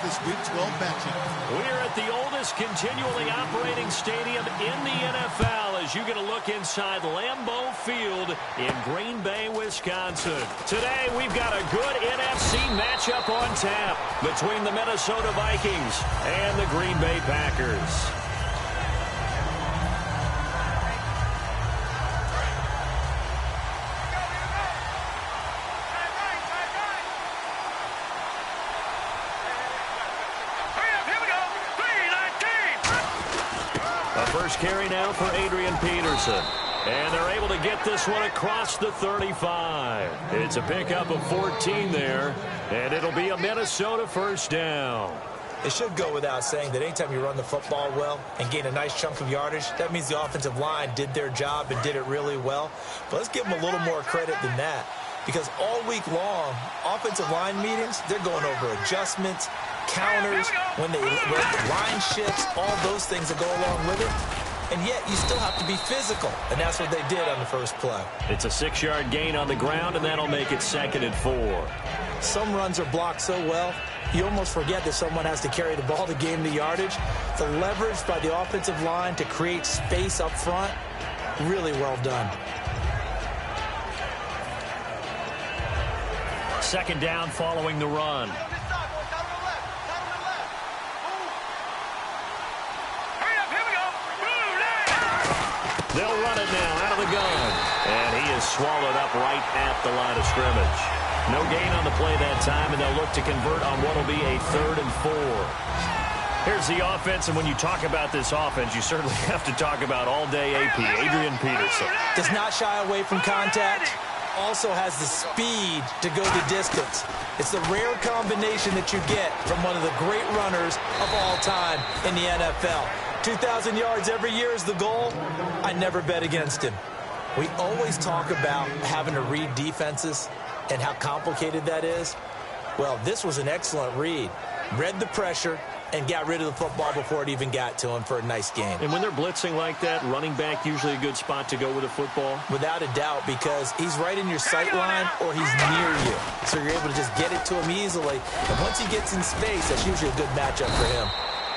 this Week 12 matchup. We're at the oldest continually operating stadium in the NFL as you get a look inside Lambeau Field in Green Bay, Wisconsin. Today, we've got a good NFC matchup on tap between the Minnesota Vikings and the Green Bay Packers. First carry now for Adrian Peterson. And they're able to get this one across the 35. It's a pickup of 14 there, and it'll be a Minnesota first down. It should go without saying that anytime you run the football well and gain a nice chunk of yardage, that means the offensive line did their job and did it really well. But let's give them a little more credit than that, because all week long, offensive line meetings, they're going over adjustments, counters, when the line shifts, all those things that go along with it. And yet you still have to be physical, and that's what they did on the first play. It's a 6-yard gain on the ground, and that'll make it 2nd and 4. Some runs are blocked so well, you almost forget that someone has to carry the ball to gain the yardage. The leverage by the offensive line to create space up front, really well done. 2nd down following the run. They'll run it now out of the gun. And he is swallowed up right at the line of scrimmage. No gain on the play that time, and they'll look to convert on what will be a 3rd and 4. Here's the offense, and when you talk about this offense, you certainly have to talk about all-day AP, Adrian Peterson. Does not shy away from contact. Also has the speed to go the distance. It's the rare combination that you get from one of the great runners of all time in the NFL. 2,000 yards every year is the goal. I never bet against him. We always talk about having to read defenses and how complicated that is. Well, this was an excellent read. Read the pressure and got rid of the football before it even got to him for a nice game. And when they're blitzing like that, running back usually a good spot to go with the football? Without a doubt, because he's right in your sight line or he's near you. So you're able to just get it to him easily. And once he gets in space, that's usually a good matchup for him.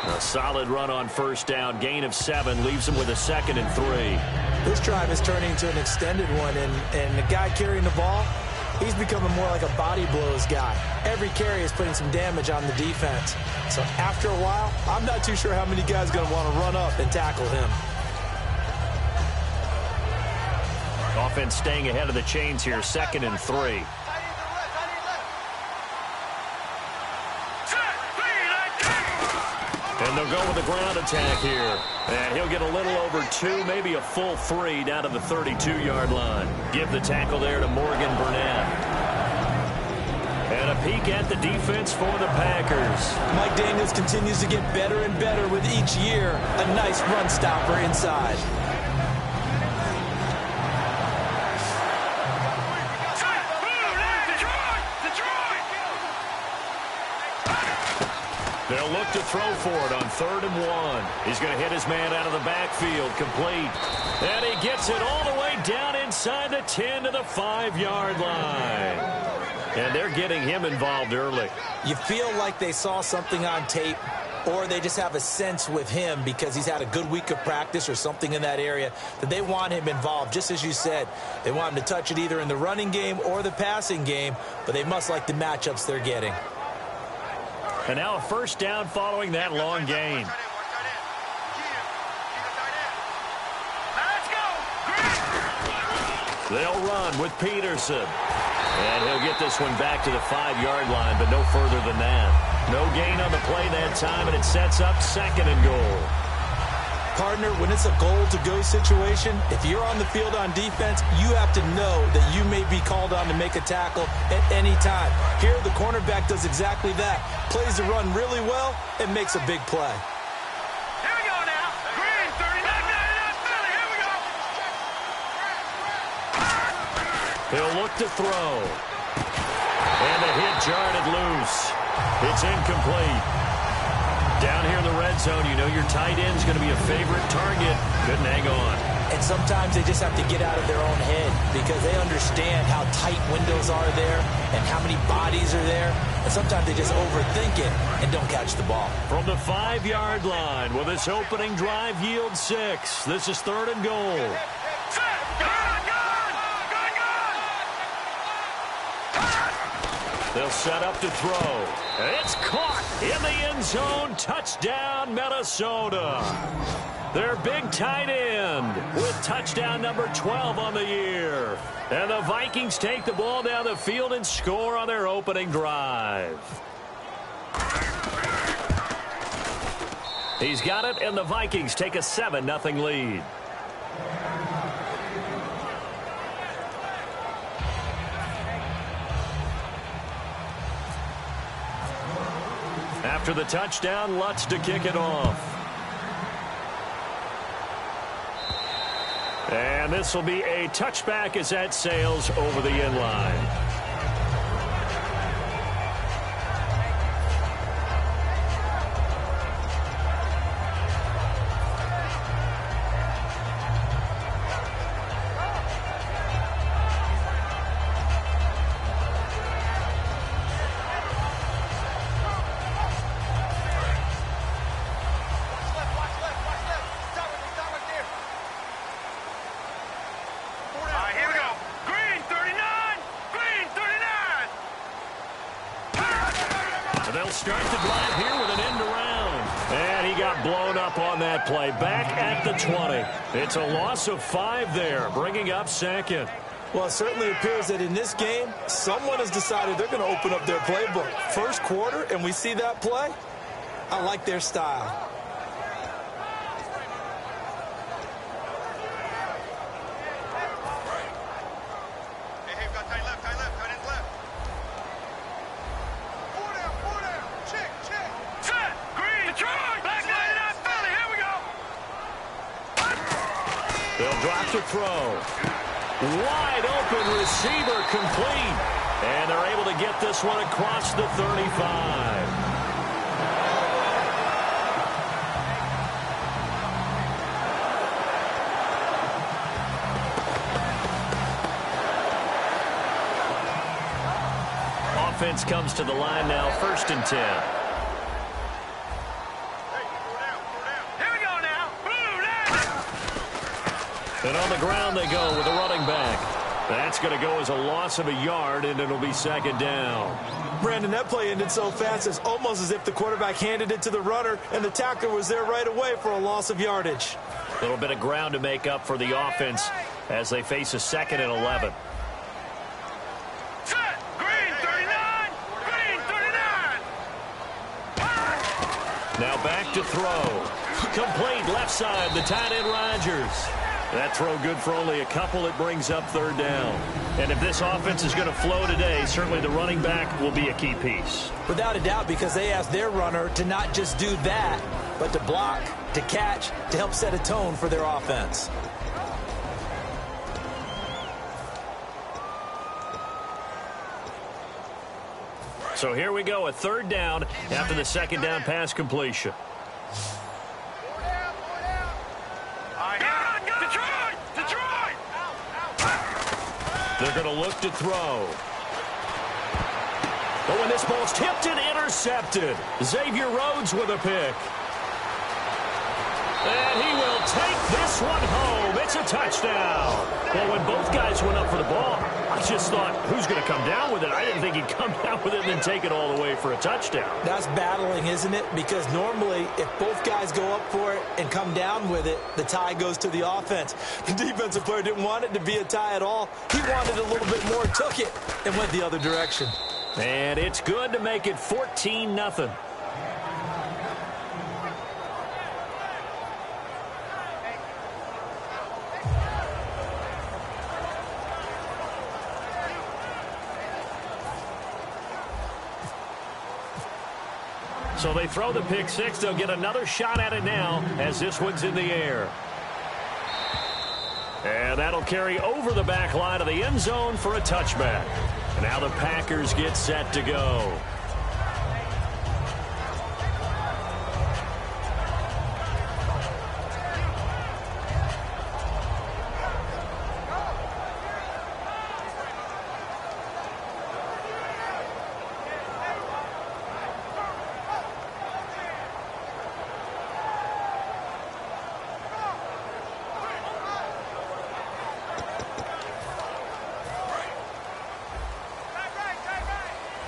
A solid run on first down. Gain of 7 leaves him with a 2nd and 3. This drive is turning into an extended one, and the guy carrying the ball, he's becoming more like a body blows guy. Every carry is putting some damage on the defense. So after a while, I'm not too sure how many guys are going to want to run up and tackle him. Offense staying ahead of the chains here, 2nd and 3. And they'll go with the ground attack here. And he'll get a little over 2, maybe a full 3 down to the 32-yard line. Give the tackle there to Morgan Burnett. And a peek at the defense for the Packers. Mike Daniels continues to get better and better with each year. A nice run stopper inside. They'll look to throw for it on 3rd and 1. He's going to hit his man out of the backfield, complete. And he gets it all the way down inside the 10 to the 5-yard line. And they're getting him involved early. You feel like they saw something on tape, or they just have a sense with him because he's had a good week of practice or something in that area that they want him involved. Just as you said, they want him to touch it either in the running game or the passing game, but they must like the matchups they're getting. And now a first down following that long gain. They'll run with Peterson. And he'll get this one back to the 5-yard line, but no further than that. No gain on the play that time, and it sets up 2nd and goal. Partner, when it's a goal-to-go situation, if you're on the field on defense, you have to know that you may be called on to make a tackle at any time. Here, the cornerback does exactly that. Plays the run really well and makes a big play. Here we go now. Green, 39, Philly, here we go. He'll look to throw. And the hit jarred it loose. It's incomplete. Down here in the red zone, you know your tight end's going to be a favorite target. Couldn't hang on. And sometimes they just have to get out of their own head because they understand how tight windows are there and how many bodies are there. And sometimes they just overthink it and don't catch the ball. From the 5-yard line, will this opening drive yield 6? This is 3rd and goal. They'll set up to throw. It's caught in the end zone. Touchdown, Minnesota. Their big tight end with touchdown number 12 on the year. And the Vikings take the ball down the field and score on their opening drive. He's got it, and the Vikings take a 7-0 lead. After the touchdown, Lutz to kick it off. And this will be a touchback as that sails over the end line. They'll start the drive here with an end around. And he got blown up on that play. Back at the 20. It's a loss of 5 there, bringing up 2nd. Well, it certainly appears that in this game, someone has decided they're going to open up their playbook. First quarter, and we see that play. I like their style. They'll drop to throw. Wide open receiver complete. And they're able to get this one across the 35. Offense comes to the line now, 1st and 10. And on the ground they go with a running back. That's going to go as a loss of a yard, and it'll be 2nd down. Brandon, that play ended so fast, it's almost as if the quarterback handed it to the runner, and the tackler was there right away for a loss of yardage. A little bit of ground to make up for the offense as they face a 2nd and 11. Now back to throw. Complete left side, the tight end Rodgers. That throw good for only a couple. It brings up 3rd down. And if this offense is going to flow today, certainly the running back will be a key piece. Without a doubt, because they asked their runner to not just do that, but to block, to catch, to help set a tone for their offense. So here we go, a 3rd down after the 2nd down pass completion. They're going to look to throw. But when this ball's tipped and intercepted, Xavier Rhodes with a pick. And he will take this one home. It's a touchdown. Well, when both guys went up for the ball, I just thought, who's going to come down with it? I didn't think he'd come down with it and then take it all the way for a touchdown. That's battling, isn't it? Because normally, if both guys go up for it and come down with it, the tie goes to the offense. The defensive player didn't want it to be a tie at all. He wanted a little bit more, took it, and went the other direction. And it's good to make it 14-0. So they throw the pick 6. They'll get another shot at it now as this one's in the air. And that'll carry over the back line of the end zone for a touchback. And now the Packers get set to go.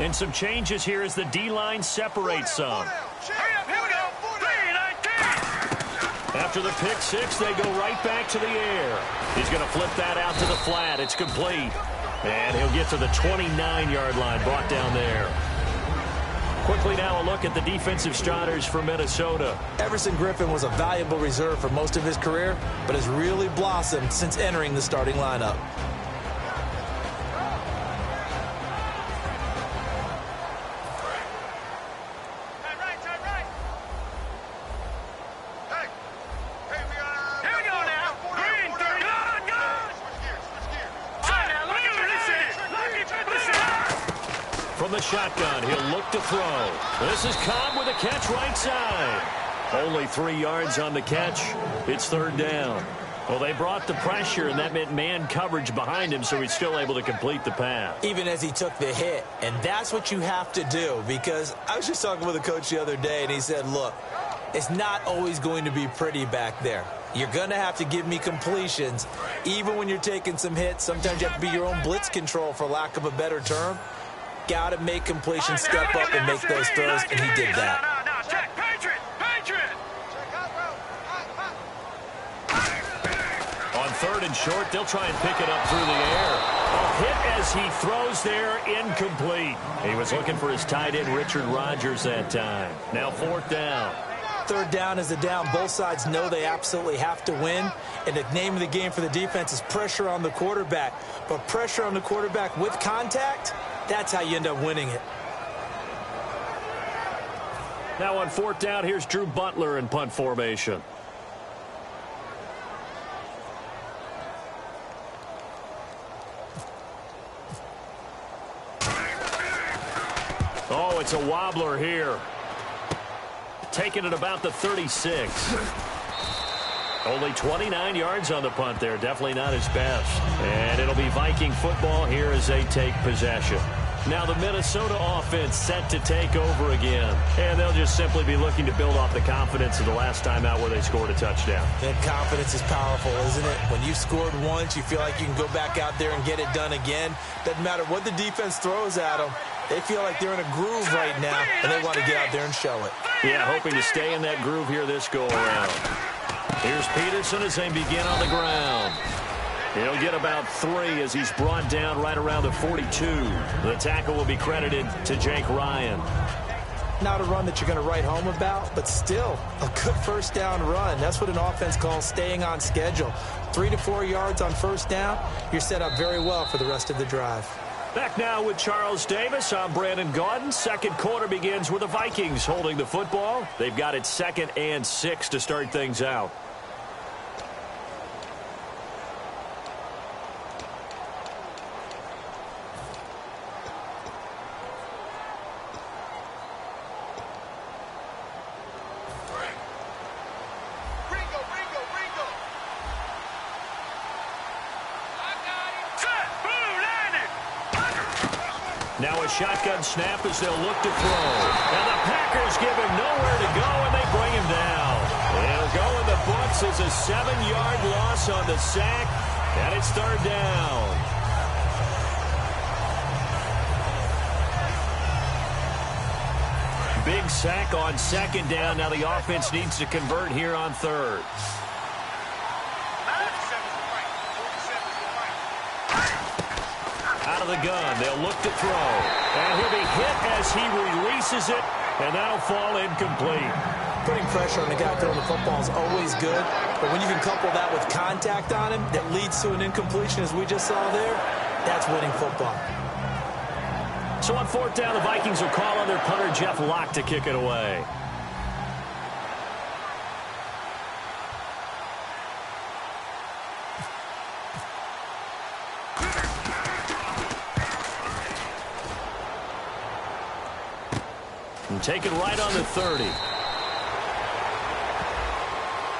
And some changes here as the D-line separates some. Hurry up, here we go. 3-19. After the pick six, they go right back to the air. He's going to flip that out to the flat. It's complete. And he'll get to the 29-yard line, brought down there. Quickly now a look at the defensive starters for Minnesota. Everson Griffin was a valuable reserve for most of his career, but has really blossomed since entering the starting lineup. From the shotgun, he'll look to throw. This is Cobb with a catch right side. Only 3 yards on the catch. It's third down. Well, they brought the pressure, and that meant man coverage behind him, so he's still able to complete the pass. Even as he took the hit, and that's what you have to do, because I was just talking with a coach the other day, and he said, look, it's not always going to be pretty back there. You're going to have to give me completions, even when you're taking some hits. Sometimes you have to be your own blitz control, for lack of a better term. Got to make completions, step up, and make those throws, and he did that. Check, Patriot! On third and short, they'll try and pick it up through the air. A hit as he throws there, incomplete. He was looking for his tight end, Richard Rodgers, that time. Now fourth down. Third down is a down. Both sides know they absolutely have to win. And the name of the game for the defense is pressure on the quarterback. But pressure on the quarterback with contact, that's how you end up winning it. Now on fourth down, here's Drew Butler in punt formation. Oh, it's a wobbler here. Taking it about the 36. Only 29 yards on the punt there. Definitely not his best. And it'll be Viking football here as they take possession. Now the Minnesota offense set to take over again. And they'll just simply be looking to build off the confidence of the last time out where they scored a touchdown. And confidence is powerful, isn't it? When you scored once, you feel like you can go back out there and get it done again. Doesn't matter what the defense throws at them. They feel like they're in a groove right now, and they want to get out there and show it. Yeah, hoping to stay in that groove here this go-around. Here's Peterson as they begin on the ground. He'll get about 3 as he's brought down right around the 42. The tackle will be credited to Jake Ryan. Not a run that you're going to write home about, but still a good first down run. That's what an offense calls staying on schedule. 3 to 4 yards on first down, you're set up very well for the rest of the drive. Back now with Charles Davis. I'm Brandon Gaudin. Second quarter begins with the Vikings holding the football. They've got it 2nd and 6 to start things out. Now a shotgun snap as they'll look to throw. And the Packers give him nowhere to go, and they bring him down. It'll go in the books as a 7-yard loss on the sack, and it's third down. Big sack on second down. Now the offense needs to convert here on third. Out of the gun, they'll look to throw. And he'll be hit as he releases it, and that'll fall incomplete. Putting pressure on the guy throwing the football is always good, but when you can couple that with contact on him that leads to an incompletion, as we just saw there, that's winning football. So on fourth down, the Vikings will call on their punter, Jeff Locke, to kick it away. Take it right on the 30.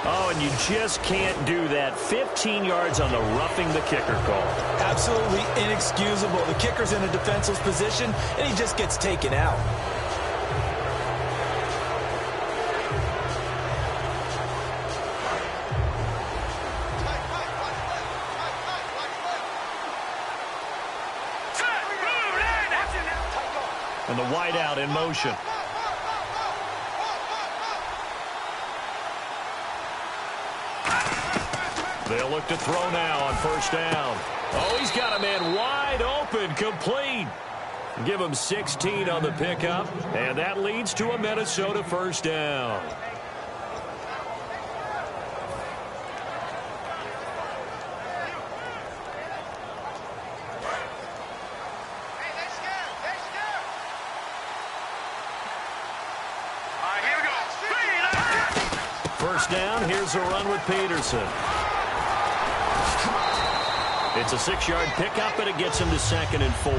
Oh, and you just can't do that. 15 yards on the roughing the kicker call. Absolutely inexcusable. The kicker's in a defensive position, and he just gets taken out. the wideout in motion. They'll look to throw now on first down. Oh, he's got a man wide open, complete. Give him 16 on the pickup, and that leads to a Minnesota first down. First down, here's a run with Peterson. It's a 6-yard pickup, and it gets him to 2nd and 4.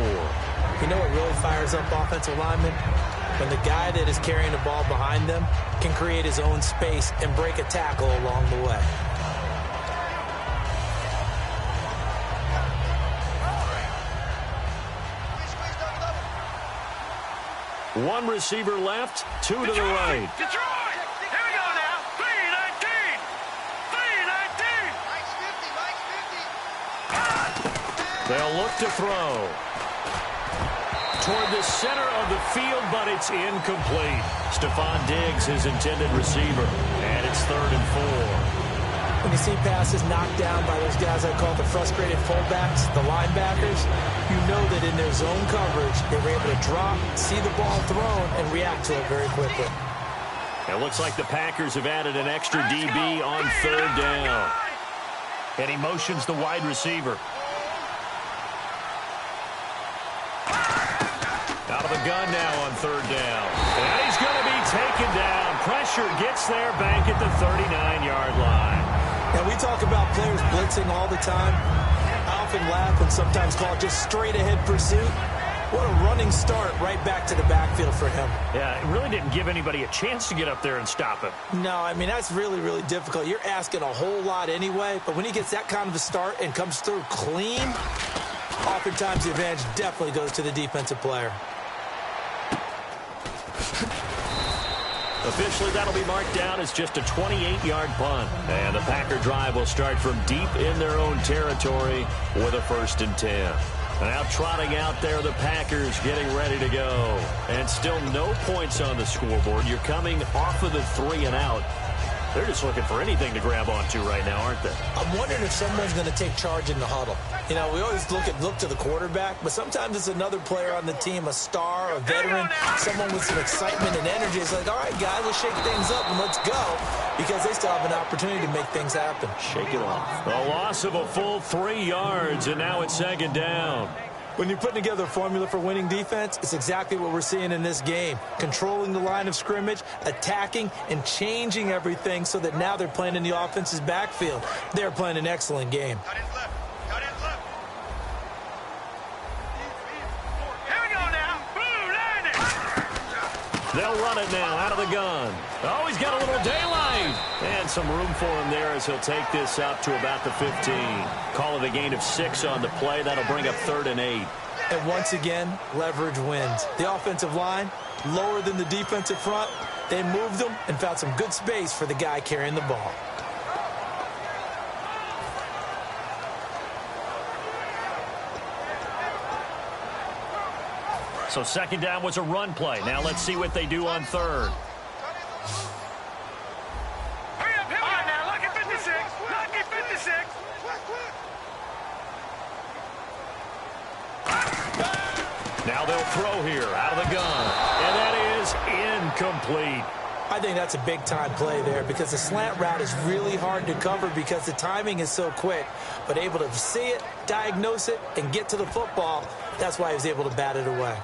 You know what really fires up offensive linemen? When the guy that is carrying the ball behind them can create his own space and break a tackle along the way. One receiver left, 2 to the right. Detroit! Here we go now. 3-19. 3-19. They'll look to throw. Toward the center of the field, but it's incomplete. Stephon Diggs, his intended receiver. And it's 3rd and 4. When you see passes knocked down by those guys I call the frustrated fullbacks, the linebackers, you know that in their zone coverage, they were able to drop, see the ball thrown, and react to it very quickly. It looks like the Packers have added an extra DB on 3rd down. And he motions the wide receiver. Out of the gun now on 3rd down. And he's going to be taken down. Pressure gets there back at the 39-yard line. Now, we talk about players blitzing all the time. I often laugh when sometimes called just straight-ahead pursuit. What a running start right back to the backfield for him. Yeah, it really didn't give anybody a chance to get up there and stop him. No, I mean, that's really, really difficult. You're asking a whole lot anyway, but when he gets that kind of a start and comes through clean, oftentimes the advantage definitely goes to the defensive player. Officially, that'll be marked down as just a 28-yard punt. And the Packer drive will start from deep in their own territory with a 1st and 10. Now trotting out there, the Packers getting ready to go. And still no points on the scoreboard. You're coming off of the 3 and out. They're just looking for anything to grab onto right now, aren't they? I'm wondering if someone's going to take charge in the huddle. You know, we always look to the quarterback, but sometimes it's another player on the team, a star, a veteran, someone with some excitement and energy. It's like, all right, guys, let's shake things up and let's go, because they still have an opportunity to make things happen. Shake it off. A loss of a full 3 yards, and now it's 2nd down. When you're putting together a formula for winning defense, it's exactly what we're seeing in this game. Controlling the line of scrimmage, attacking, and changing everything so that now they're playing in the offense's backfield. They're playing an excellent game. Cut in left. Cut in left. Here we go now. Blue line it. They'll run it now out of the gun. Oh, he's got a little daylight. And some room for him there as he'll take this up to about the 15. Call it a gain of 6 on the play. That'll bring up 3rd and 8. And once again, leverage wins. The offensive line, lower than the defensive front. They moved them and found some good space for the guy carrying the ball. So 2nd down was a run play. Now let's see what they do on 3rd. Hurry up now. Lucky 56. Lucky 56. Now they'll throw here out of the gun. And that is incomplete. I think that's a big-time play there because the slant route is really hard to cover because the timing is so quick. But able to see it, diagnose it, and get to the football, that's why he was able to bat it away.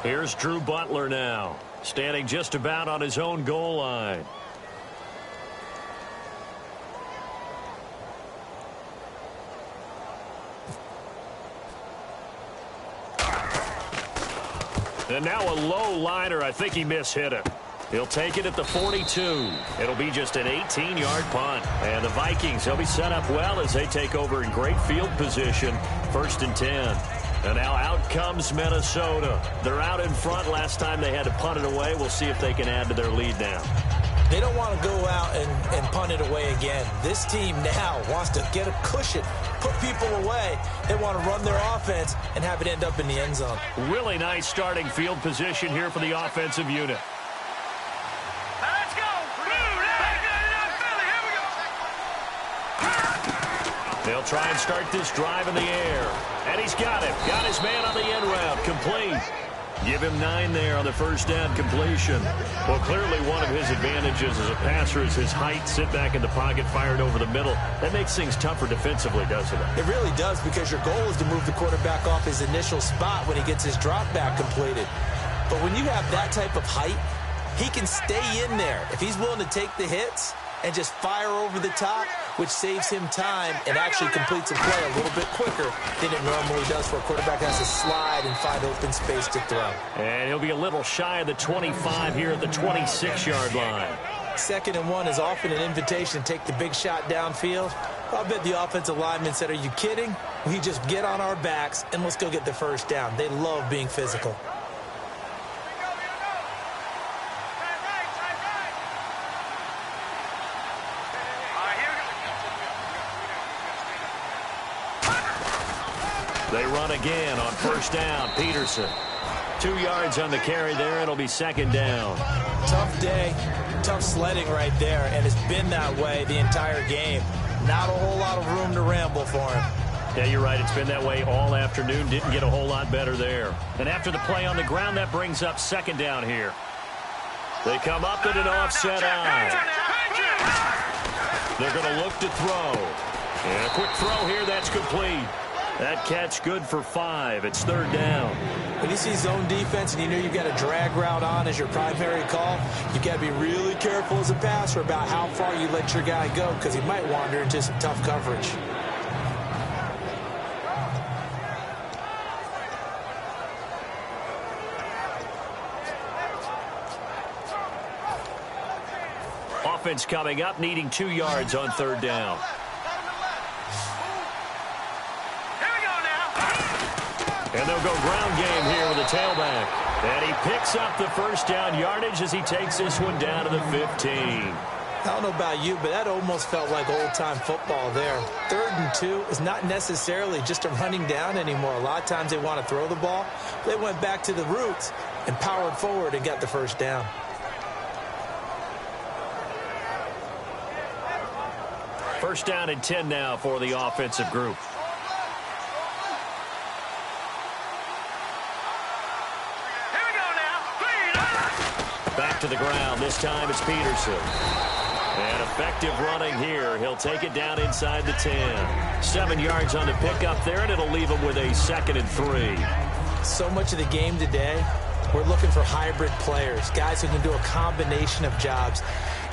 Here's Drew Butler now, standing just about on his own goal line. And now a low liner. I think he mishit it. He'll take it at the 42. It'll be just an 18-yard punt. And the Vikings, they'll be set up well as they take over in great field position. 1st and 10. And now out comes Minnesota. They're out in front. Last time they had to punt it away. We'll see if they can add to their lead now. They don't want to go out and punt it away again. This team now wants to get a cushion, put people away. They want to run their offense and have it end up in the end zone. Really nice starting field position here for the offensive unit. Let's go. They'll try and start this drive in the air. And he's got it. Got his man on the end route. Complete. Give him 9 there on the first down completion. Well, clearly one of his advantages as a passer is his height. Sit back in the pocket, fired over the middle. That makes things tougher defensively, doesn't it? It really does, because your goal is to move the quarterback off his initial spot when he gets his drop back completed. But when you have that type of height, he can stay in there. If he's willing to take the hits and just fire over the top, which saves him time and actually completes a play a little bit quicker than it normally does, where a quarterback has to slide and find open space to throw. And he'll be a little shy of the 25 here at the 26-yard line. 2nd and 1 is often an invitation to take the big shot downfield. I bet the offensive lineman said, "Are you kidding? We just get on our backs and let's go get the first down." They love being physical. They run again on first down. Peterson. 2 yards on the carry there. It'll be 2nd down. Tough day, tough sledding right there, and it's been that way the entire game. Not a whole lot of room to ramble for him. Yeah, you're right. It's been that way all afternoon. Didn't get a whole lot better there. And after the play on the ground, that brings up 2nd down here. They come up in an offset eye. They're going to look to throw. And a quick throw here. That's complete. That catch good for 5. It's 3rd down. When you see zone defense and you know you've got a drag route on as your primary call, you've got to be really careful as a passer about how far you let your guy go, because he might wander into some tough coverage. Offense coming up, needing 2 yards on 3rd down. And they'll go ground game here with a tailback. And he picks up the first down yardage as he takes this one down to the 15. I don't know about you, but that almost felt like old-time football there. 3rd and 2 is not necessarily just a running down anymore. A lot of times they want to throw the ball. They went back to the roots and powered forward and got the first down. First down and 10 now for the offensive group. Back to the ground. This time it's Peterson. And effective running here. He'll take it down inside the 10. 7 yards on the pickup there, and it'll leave him with a 2nd and 3. So much of the game today, we're looking for hybrid players, guys who can do a combination of jobs.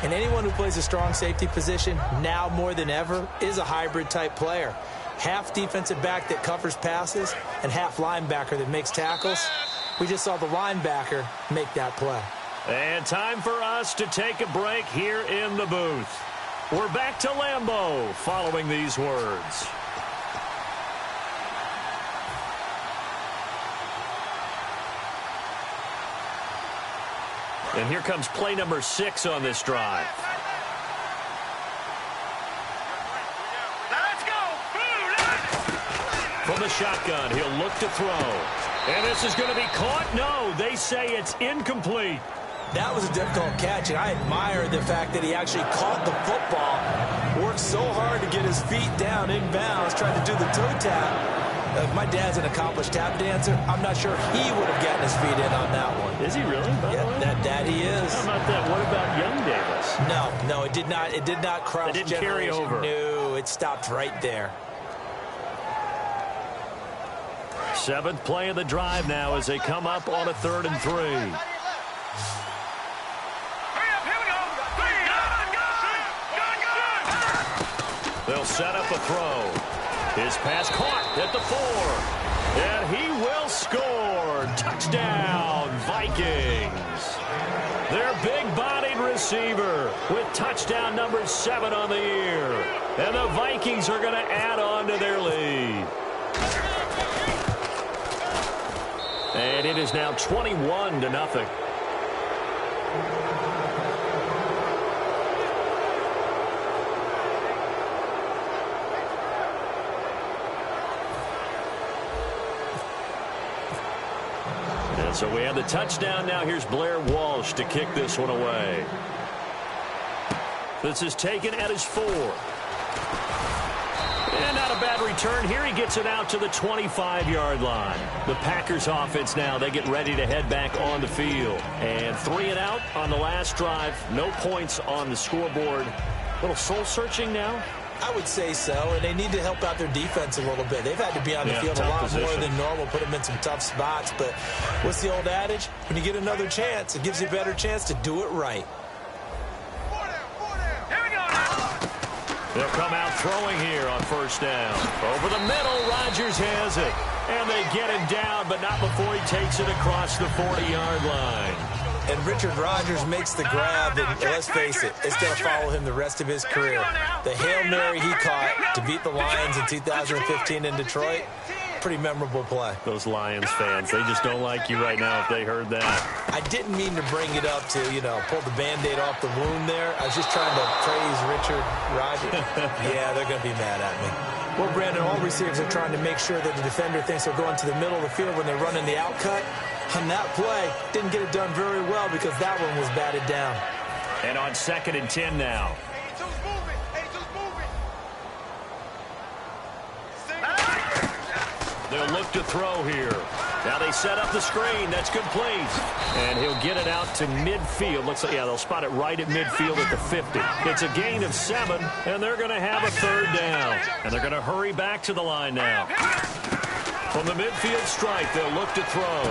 And anyone who plays a strong safety position, now more than ever, is a hybrid-type player. Half defensive back that covers passes and half linebacker that makes tackles. We just saw the linebacker make that play. And time for us to take a break here in the booth. We're back to Lambeau following these words. And here comes play number 6 on this drive. Let's go. From the shotgun, he'll look to throw. And this is going to be caught. No, they say it's incomplete. That was a difficult catch, and I admire the fact that he actually caught the football, worked so hard to get his feet down inbounds, tried to do the toe tap. My dad's an accomplished tap dancer. I'm not sure he would have gotten his feet in on that one. Is he really? Yeah, that he is. How about that? What about Young Davis? No, it did not. It did not cross. It didn't carry over. No, it stopped right there. 7th play of the drive now as they come up on a 3rd and 3. They'll set up a throw. His pass caught at the 4. And he will score. Touchdown, Vikings. Their big-bodied receiver with touchdown number 7 on the year. And the Vikings are going to add on to their lead. And it is now 21-0. And so we have the touchdown now. Here's Blair Walsh to kick this one away. This is taken at his 4. And not a bad return here. He gets it out to the 25-yard line. The Packers offense now, they get ready to head back on the field. And 3 and out on the last drive. No points on the scoreboard. A little soul-searching now. I would say so, and they need to help out their defense a little bit. They've had to be on the field a lot more than normal, put them in some tough spots. But what's the old adage? When you get another chance, it gives you a better chance to do it right. They'll come out throwing here on first down. Over the middle, Rodgers has it. And they get him down, but not before he takes it across the 40-yard line. And Richard Rodgers makes the grab, and let's face it, it's going to follow him the rest of his career. The Hail Mary he caught to beat the Lions in 2015 in Detroit, pretty memorable play. Those Lions fans, they just don't like you right now if they heard that. I didn't mean to bring it up to, pull the Band-Aid off the wound there. I was just trying to praise Richard Rodgers. Yeah, they're going to be mad at me. Well, Brandon, all receivers are trying to make sure that the defender thinks they're going to the middle of the field when they're running the out cut. On that play, didn't get it done very well because that one was batted down. And on 2nd and 10 now. They'll look to throw here. Now they set up the screen. That's complete. And he'll get it out to midfield. Looks like, they'll spot it right at midfield at the 50. It's a gain of 7, and they're going to have a 3rd down. And they're going to hurry back to the line now. From the midfield stripe, they'll look to throw.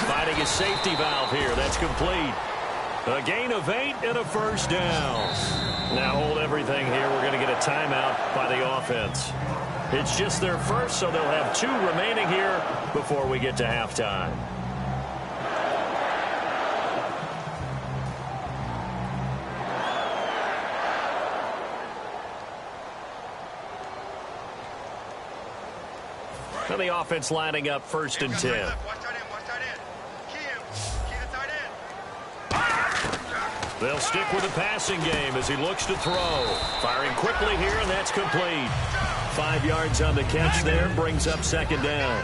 Finding a safety valve here. That's complete. A gain of 8 and a 1st down. Now hold everything here. We're going to get a timeout by the offense. It's just their first, so they'll have 2 remaining here before we get to halftime. And the offense lining up 1st and 10. They'll stick with the passing game as he looks to throw. Firing quickly here, and that's complete. 5 yards on the catch there, brings up 2nd down.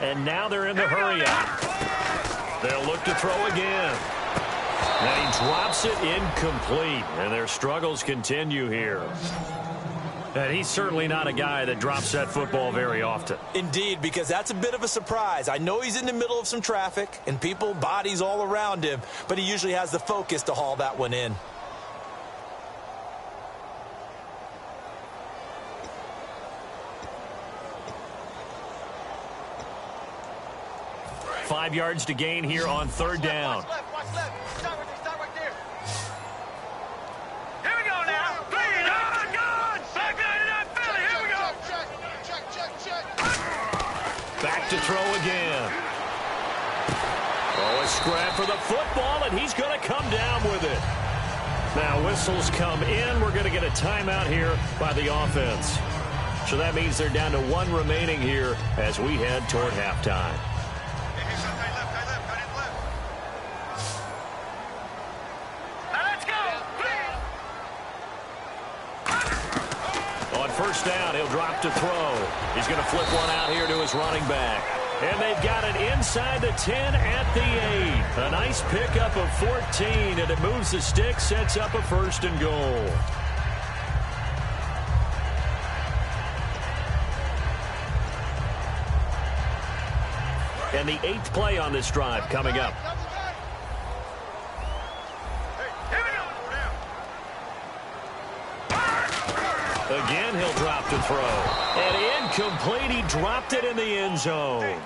And now they're in the hurry-up. They'll look to throw again. Now he drops it incomplete, and their struggles continue here. And he's certainly not a guy that drops that football very often. Indeed, because that's a bit of a surprise. I know he's in the middle of some traffic and people, bodies all around him, but he usually has the focus to haul that one in. Five yards to gain here on 3rd down. Back to throw again. Oh, a scrap for the football, and he's going to come down with it. Now whistles come in. We're going to get a timeout here by the offense. So that means they're down to 1 remaining here as we head toward halftime. First down, he'll drop to throw. He's going to flip one out here to his running back. And they've got it inside the 10 at the 8. A nice pickup of 14, and it moves the stick, sets up a 1st and goal. And the 8th play on this drive coming up. Again, he'll drop to throw. And incomplete. He dropped it in the end zone.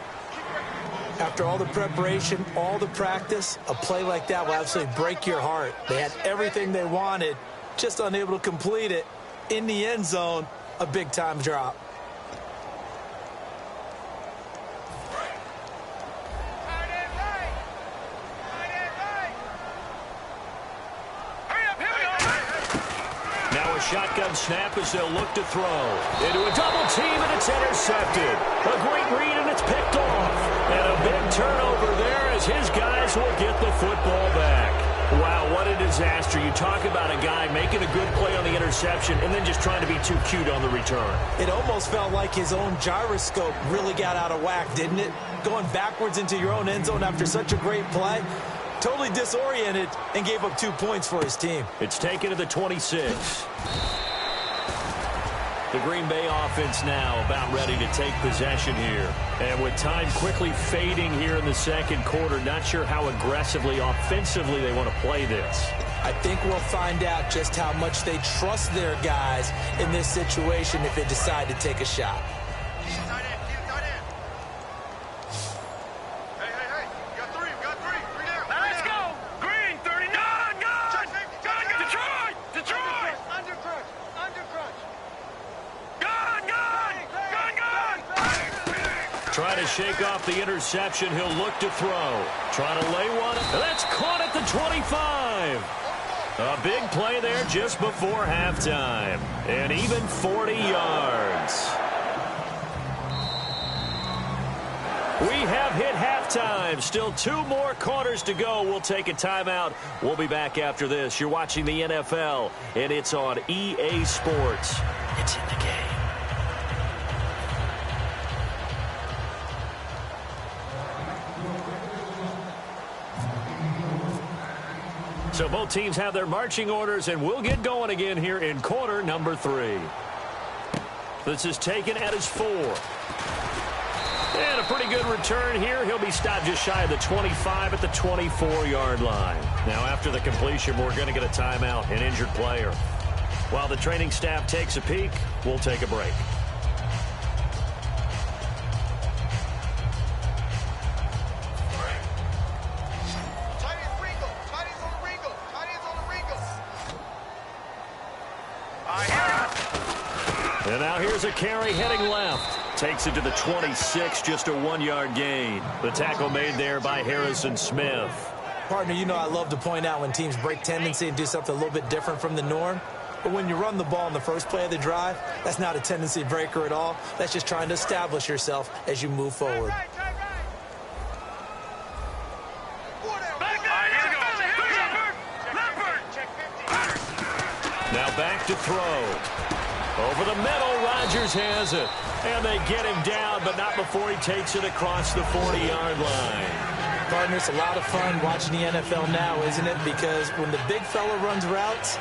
After all the preparation, all the practice, a play like that will absolutely break your heart. They had everything they wanted, just unable to complete it. In the end zone, a big-time drop. Shotgun snap as they'll look to throw. Into a double team, and it's intercepted. A great read, and it's picked off. And a big turnover there as his guys will get the football back. Wow, what a disaster. You talk about a guy making a good play on the interception and then just trying to be too cute on the return. It almost felt like his own gyroscope really got out of whack, didn't it? Going backwards into your own end zone after such a great play. Totally disoriented and gave up 2 points for his team. It's taken to the 26. The Green Bay offense now about ready to take possession here. And with time quickly fading here in the second quarter, not sure how aggressively, offensively they want to play this. I think we'll find out just how much they trust their guys in this situation if they decide to take a shot. Try to shake off the interception. He'll look to throw. Try to lay one. That's caught at the 25. A big play there just before halftime. And even 40 yards. We have hit halftime. Still 2 more quarters to go. We'll take a timeout. We'll be back after this. You're watching the NFL, and it's on EA Sports. It's in the game. So both teams have their marching orders, and we'll get going again here in quarter number 3. This is taken at his 4. And a pretty good return here. He'll be stopped just shy of the 25 at the 24-yard line. Now, after the completion, we're going to get a timeout, an injured player. While the training staff takes a peek, we'll take a break. And now here's a carry heading left. Takes it to the 26, just a 1-yard gain. The tackle made there by Harrison Smith. Partner, you know I love to point out when teams break tendency and do something a little bit different from the norm. But when you run the ball in the first play of the drive, that's not a tendency breaker at all. That's just trying to establish yourself as you move forward. Now back to throw. Over the middle, Rodgers has it. And they get him down, but not before he takes it across the 40-yard line. Partner, it's a lot of fun watching the NFL now, isn't it? Because when the big fella runs routes,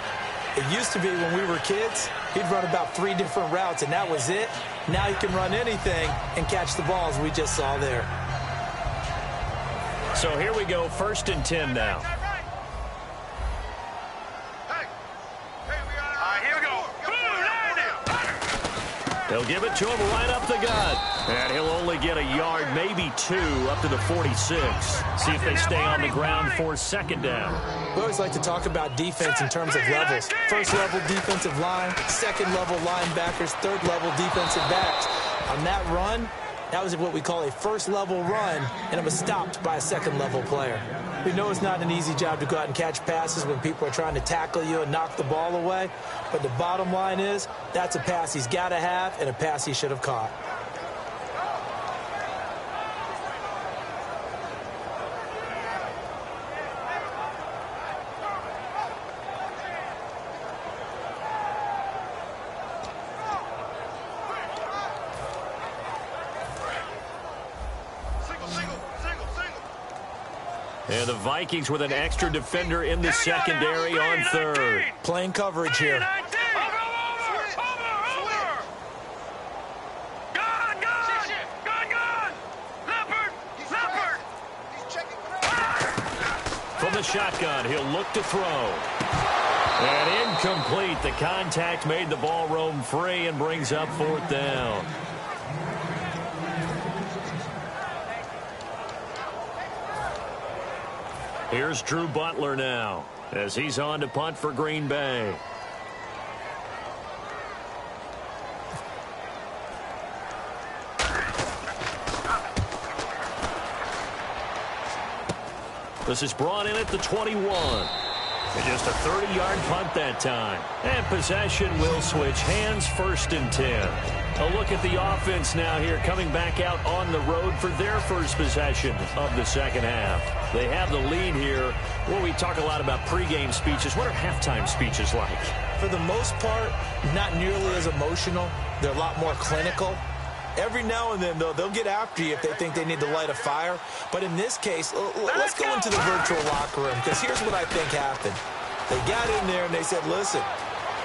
it used to be when we were kids, he'd run about 3 different routes, and that was it. Now he can run anything and catch the balls we just saw there. So here we go, 1st and 10 now. They'll give it to him right up the gut. And he'll only get a yard, maybe 2, up to the 46. See if they stay on the ground for 2nd down. We always like to talk about defense in terms of levels. 1st level defensive line, 2nd level linebackers, 3rd level defensive backs. On that run, that was what we call a 1st level run, and it was stopped by a 2nd level player. We know it's not an easy job to go out and catch passes when people are trying to tackle you and knock the ball away. But the bottom line is, that's a pass he's got to have and a pass he should have caught. And the Vikings with an extra defender in the secondary on 3rd. Playing coverage here. From the shotgun, he'll look to throw. And incomplete. The contact made the ball roam free and brings up 4th down. Here's Drew Butler now as he's on to punt for Green Bay. This is brought in at the 21. And just a 30-yard punt that time. And possession will switch hands, 1st and 10. A look at the offense now here, coming back out on the road for their first possession of the second half. They have the lead here. Well, we talk a lot about pregame speeches. What are halftime speeches like? For the most part, not nearly as emotional. They're a lot more clinical. Every now and then, though, they'll get after you if they think they need to light a fire. But in this case, let's go into the virtual locker room, because here's what I think happened. They got in there and they said, listen,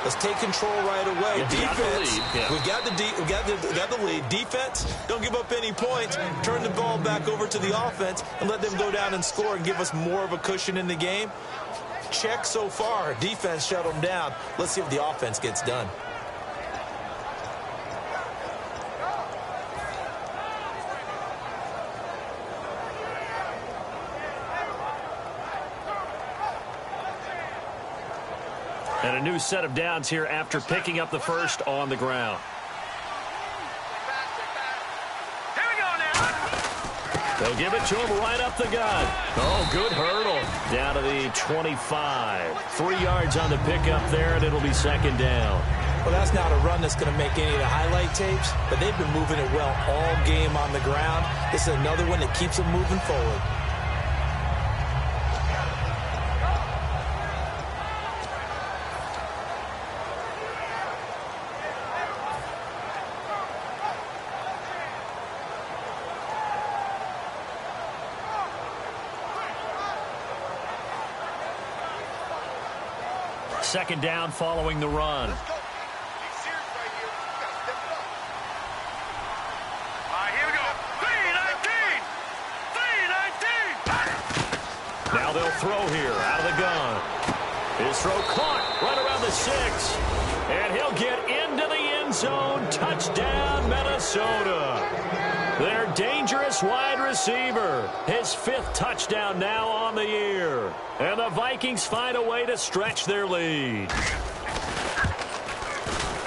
let's take control right away. Defense, we got the lead. Defense, don't give up any points. Turn the ball back over to the offense and let them go down and score and give us more of a cushion in the game. Check so far. Defense shut them down. Let's see if the offense gets done. And a new set of downs here after picking up the first on the ground. Here we go now. They'll give it to him right up the gut. Oh, good hurdle. Down to the 25. 3 yards on the pickup there, and it'll be second down. Well, that's not a run that's going to make any of the highlight tapes, but they've been moving it well all game on the ground. This is another one that keeps them moving forward. Second down following the run. All right, here we go. 3-19. Now they'll throw here out of the gun. His throw caught right around the 6. And he'll get into the end zone. Touchdown, Minnesota. Their dangerous wide receiver. His 5th touchdown now on the year. And the Vikings find a way to stretch their lead.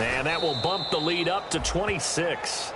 And that will bump the lead up to 26.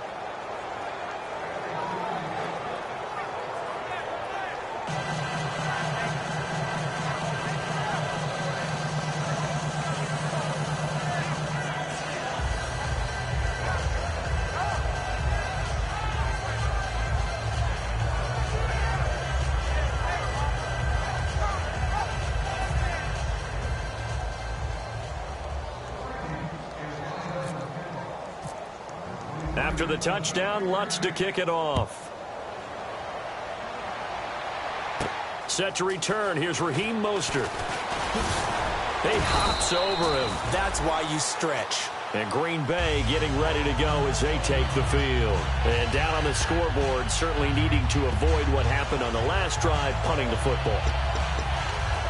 After the touchdown, Lutz to kick it off. Set to return. Here's Raheem Mostert. He hops over him. That's why you stretch. And Green Bay getting ready to go as they take the field. And down on the scoreboard, certainly needing to avoid what happened on the last drive, punting the football.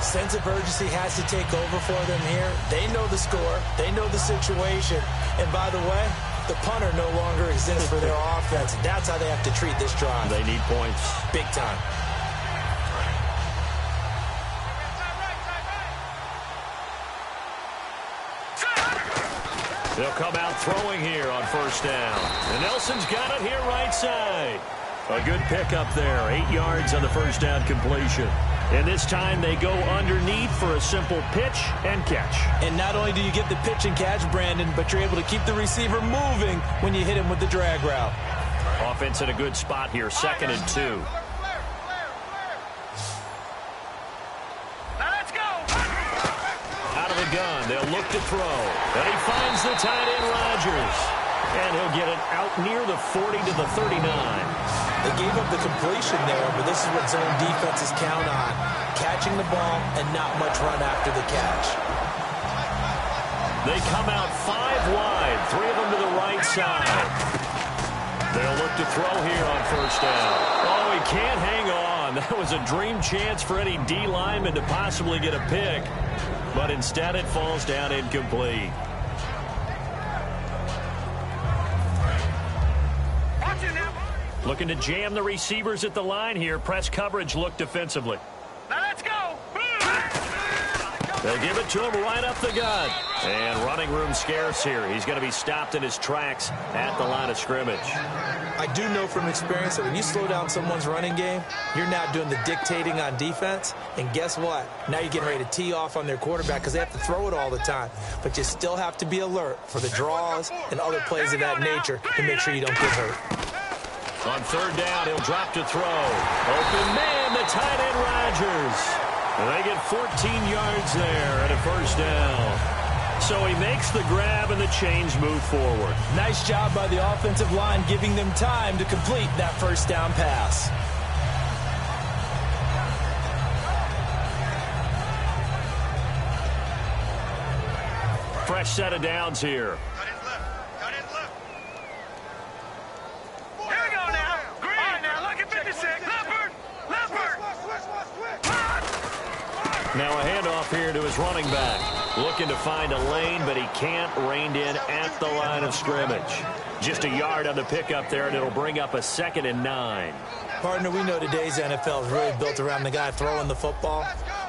Sense of urgency has to take over for them here. They know the score. They know the situation. And by the way, the punter no longer exists for their offense. That's how they have to treat this drive. They need points. Big time. They'll come out throwing here on first down. And Nelson's got it here right side. A good pickup there. 8 yards on the first down completion. And this time they go underneath for a simple pitch and catch. And not only do you get the pitch and catch, Brandon, but you're able to keep the receiver moving when you hit him with the drag route. Offense in a good spot here, 2nd and 2. Now let's go. Out of the gun, they'll look to throw. And he finds the tight end, Rodgers. And he'll get it out near the 40 to the 39. They gave up the completion there, but this is what zone defenses count on. Catching the ball and not much run after the catch. They come out 5 wide, 3 of them to the right side. They'll look to throw here on first down. Oh, he can't hang on. That was a dream chance for any D lineman to possibly get a pick. But instead it falls down incomplete. Looking to jam the receivers at the line here. Press coverage look defensively. Now let's go. They give it to him right up the gut. And running room scarce here. He's going to be stopped in his tracks at the line of scrimmage. I do know from experience that when you slow down someone's running game, you're now doing the dictating on defense. And guess what? Now you're getting ready to tee off on their quarterback because they have to throw it all the time. But you still have to be alert for the draws and other plays of that nature to make sure you don't get hurt. On third down, he'll drop to throw. Open man, the tight end Rodgers. They get 14 yards there and a first down. So he makes the grab and the chains move forward. Nice job by the offensive line giving them time to complete that first down pass. Fresh set of downs here. Now a handoff here to his running back. Looking to find a lane, but he can't. Reined in at the line of scrimmage. Just a yard on the pickup there, and it'll bring up a 2nd and 9. Partner, we know today's NFL is really built around the guy throwing the football.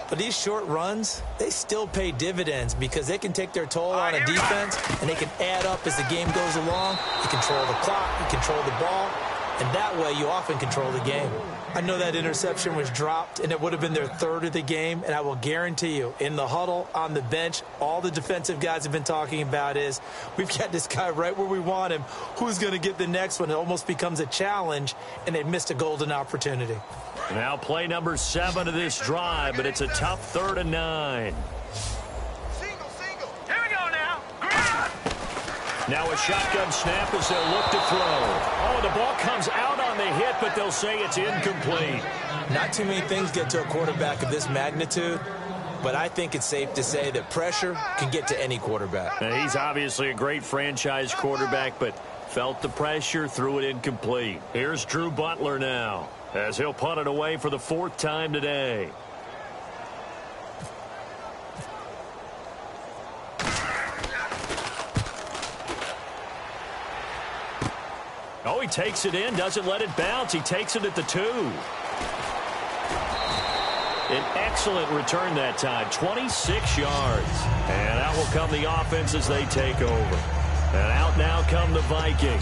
But these short runs, they still pay dividends because they can take their toll on a defense, and they can add up as the game goes along. You control the clock, you control the ball, and that way you often control the game. I know that interception was dropped, and it would have been their 3rd of the game, and I will guarantee you, in the huddle, on the bench, all the defensive guys have been talking about is, we've got this guy right where we want him. Who's going to get the next one? It almost becomes a challenge, and they missed a golden opportunity. Now play number 7 of this drive, but it's a tough 3rd and 9. Here we go now. Now a shotgun snap as they'll look to throw. Oh, the ball comes out on the hit, but they'll say it's incomplete. Not too many things get to a quarterback of this magnitude, but I think it's safe to say that pressure can get to any quarterback. Now, he's obviously a great franchise quarterback, but felt the pressure, threw it incomplete. Here's Drew Butler now, as he'll punt it away for the 4th time today. Oh, he takes it in, doesn't let it bounce. He takes it at the 2. An excellent return that time, 26 yards. And out will come the offense as they take over. And out now come the Vikings.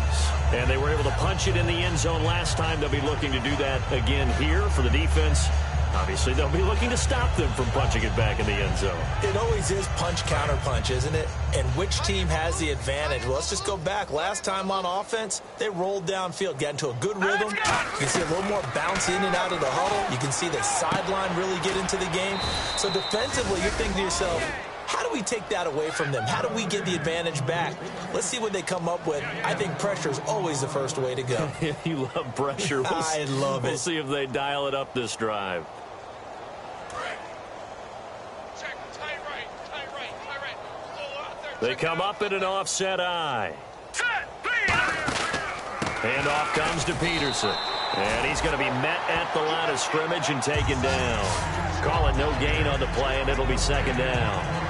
And they were able to punch it in the end zone last time. They'll be looking to do that again here for the defense. Obviously, they'll be looking to stop them from punching it back in the end zone. It always is punch-counter-punch, isn't it? And which team has the advantage? Well, let's just go back. Last time on offense, they rolled downfield, got into a good rhythm. You can see a little more bounce in and out of the huddle. You can see the sideline really get into the game. So defensively, you're thinking to yourself, how do we take that away from them? How do we get the advantage back? Let's see what they come up with. I think pressure is always the first way to go. You love pressure. I love it. We'll see if they dial it up this drive. They come up in an offset eye. And off comes to Peterson. And he's going to be met at the line of scrimmage and taken down. Call it no gain on the play, and it'll be 2nd down.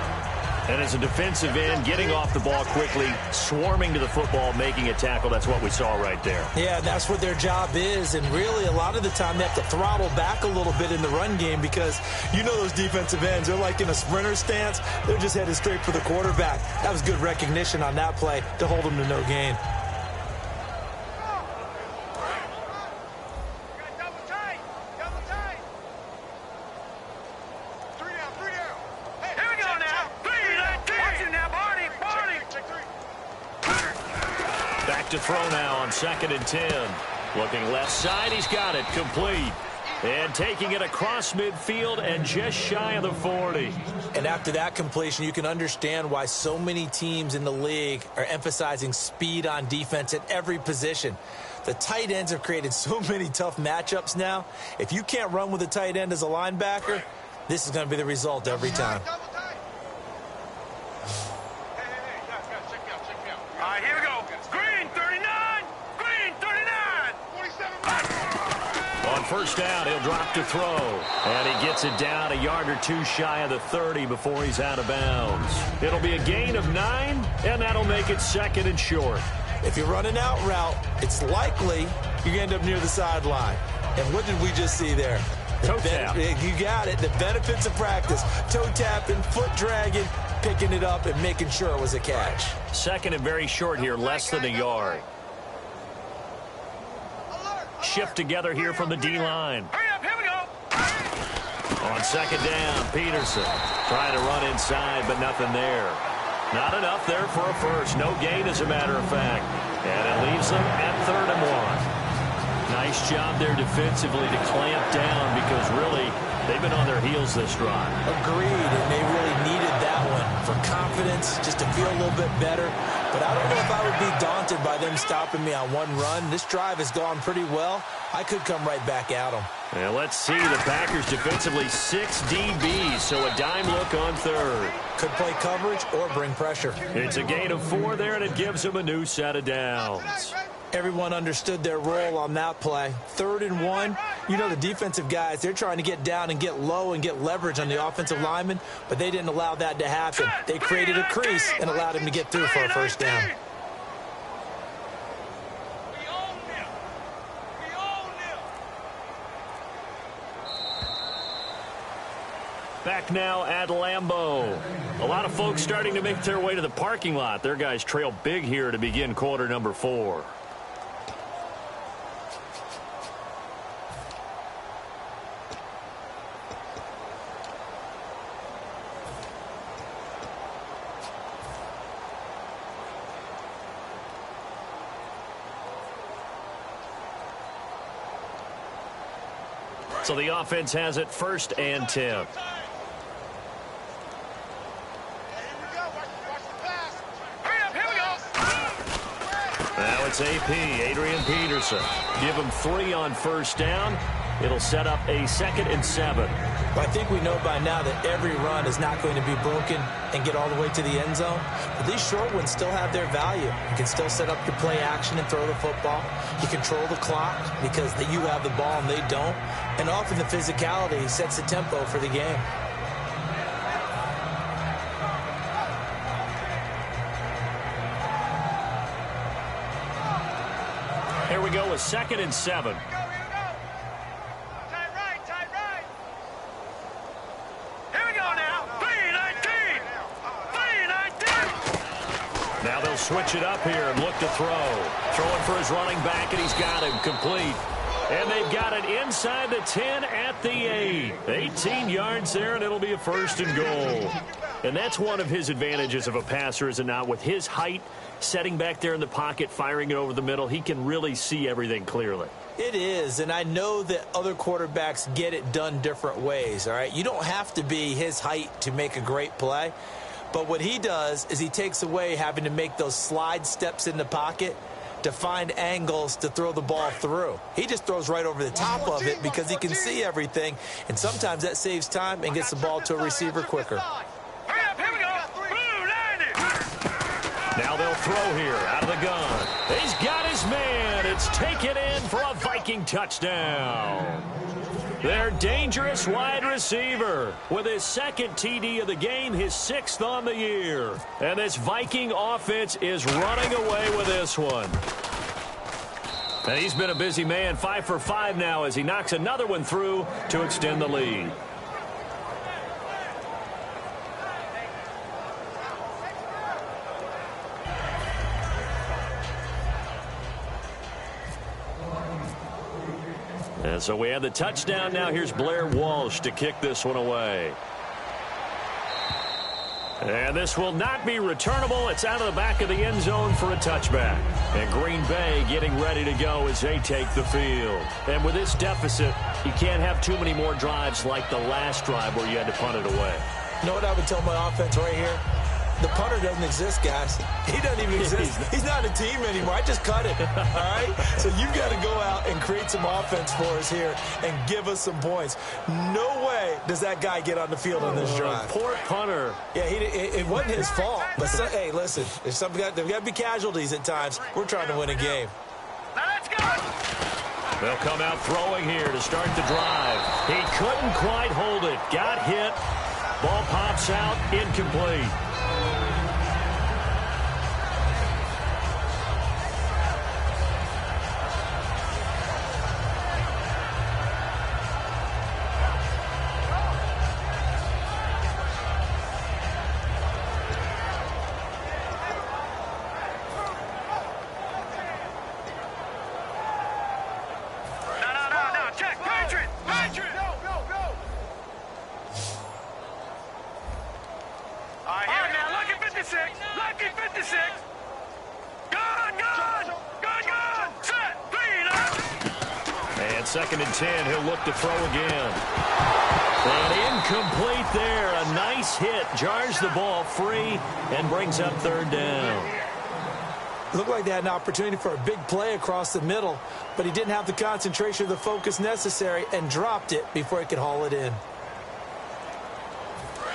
And as a defensive end, getting off the ball quickly, swarming to the football, making a tackle, that's what we saw right there. Yeah, that's what their job is. And really, a lot of the time, they have to throttle back a little bit in the run game because you know those defensive ends, they're like in a sprinter stance. They're just headed straight for the quarterback. That was good recognition on that play to hold them to no gain. To throw now on 2nd and 10. Looking left side, he's got it complete. And taking it across midfield and just shy of the 40. And after that completion, you can understand why so many teams in the league are emphasizing speed on defense at every position. The tight ends have created so many tough matchups now. If you can't run with a tight end as a linebacker, this is going to be the result every time. Here we go. Green 39. Green 39. 47. On first down, he'll drop to throw. And he gets it down a yard or 2 shy of the 30 before he's out of bounds. It'll be a gain of 9, and that'll make it 2nd and short. If you run an out route, it's likely you're going to end up near the sideline. And what did we just see there? Toe tap. You got it. The benefits of practice. Toe tapping, foot dragging, picking it up, and making sure it was a catch. Second and very short here, less than a yard. Shift together here from the D-line. Hurry up, here we go. On second down, Peterson trying to run inside, but nothing there. Not enough there for a first. No gain, as a matter of fact. And it leaves them at 3rd and 1. Nice job there defensively to clamp down, because really they've been on their heels this drive. Agreed, and they really needed that one for confidence, just to feel a little bit better. But I don't know if I would be daunted by them stopping me on one run. This drive has gone pretty well. I could come right back at them. And let's see, the Packers defensively 6 DBs, so a dime look on 3rd. Could play coverage or bring pressure. It's a gain of 4 there, and it gives them a new set of downs. Everyone understood their role on that play. 3rd and 1. You know, the defensive guys, they're trying to get down and get low and get leverage on the offensive lineman, but they didn't allow that to happen. They created a crease and allowed him to get through for a first down. Back now at Lambeau. A lot of folks starting to make their way to the parking lot. Their guys trail big here to begin quarter number 4. So the offense has it 1st and 10. Now it's AP, Adrian Peterson. Give him 3 on first down. It'll set up a 2nd and 7. Well, I think we know by now that every run is not going to be broken and get all the way to the end zone. But these short ones still have their value. You can still set up your play action and throw the football. You control the clock because you have the ball and they don't. And often the physicality sets the tempo for the game. Here we go with 2nd and 7. Now they'll switch it up here and look to throw. Throwing for his running back, and he's got him complete. And they've got it inside the 10 at the 8. 18 yards there, and it'll be a 1st and goal. And that's one of his advantages of a passer, is it not? With his height, setting back there in the pocket, firing it over the middle, he can really see everything clearly. It is, and I know that other quarterbacks get it done different ways, all right? You don't have to be his height to make a great play. But what he does is he takes away having to make those slide steps in the pocket to find angles to throw the ball through. He just throws right over the top of it because he can see everything, and sometimes that saves time and gets the ball to a receiver quicker. Now they'll throw here out of the gun. He's got his man. It's taken in for a Viking touchdown. Their dangerous wide receiver with his 2nd TD of the game, his 6th on the year. And this Viking offense is running away with this one. And he's been a busy man, 5 for 5 now as he knocks another one through to extend the lead. And so we have the touchdown. Now here's Blair Walsh to kick this one away. And this will not be returnable. It's out of the back of the end zone for a touchback. And Green Bay getting ready to go as they take the field. And with this deficit, you can't have too many more drives like the last drive where you had to punt it away. You know what I would tell my offense right here? The punter doesn't exist, guys. He doesn't even exist. He's not a team anymore. I just cut it, all right? So you've got to go out and create some offense for us here and give us some points. No way does that guy get on the field on this drive. Poor punter. Yeah, it wasn't his fault. But, hey, listen, there's got to be casualties at times. We're trying to win a game. Let's go. They'll come out throwing here to start the drive. He couldn't quite hold it. Got hit. Ball pops out. Incomplete. 56. Lucky 56. Gun, gun. Gun, gun. Set. Clean up. And 2nd and 10, he'll look to throw again. And incomplete there. A nice hit. Jars the ball free and brings up 3rd down. Looked like they had an opportunity for a big play across the middle, but he didn't have the concentration or the focus necessary and dropped it before he could haul it in.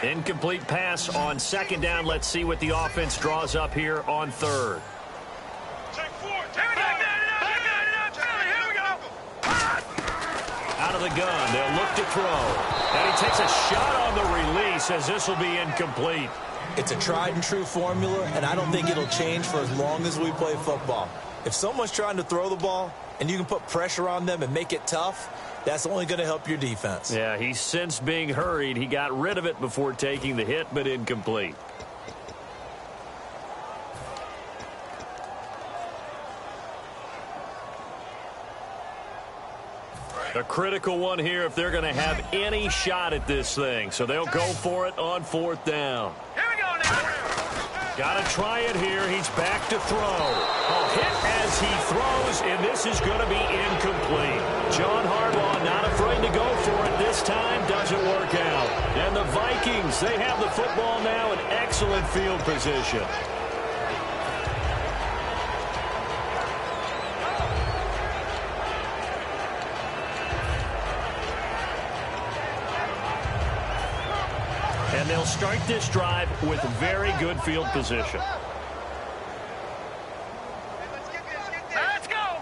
Incomplete pass on 2nd down. Let's see what the offense draws up here on 3rd. Check 4. Here we go. Here we go. Out of the gun. They'll look to throw. And he takes a shot on the release as this will be incomplete. It's a tried-and-true formula, and I don't think it'll change for as long as we play football. If someone's trying to throw the ball and you can put pressure on them and make it tough, that's only going to help your defense. Yeah, he sensed being hurried. He got rid of it before taking the hit, but incomplete. A critical one here if they're going to have any shot at this thing. So they'll go for it on 4th down. Here we go now. Got to try it here. He's back to throw. A hit as he throws, and this is going to be incomplete. John Harbaugh not afraid to go for it this time. Doesn't work out. And the Vikings, they have the football now in excellent field position. And they'll start this drive with very good field position. Let's go.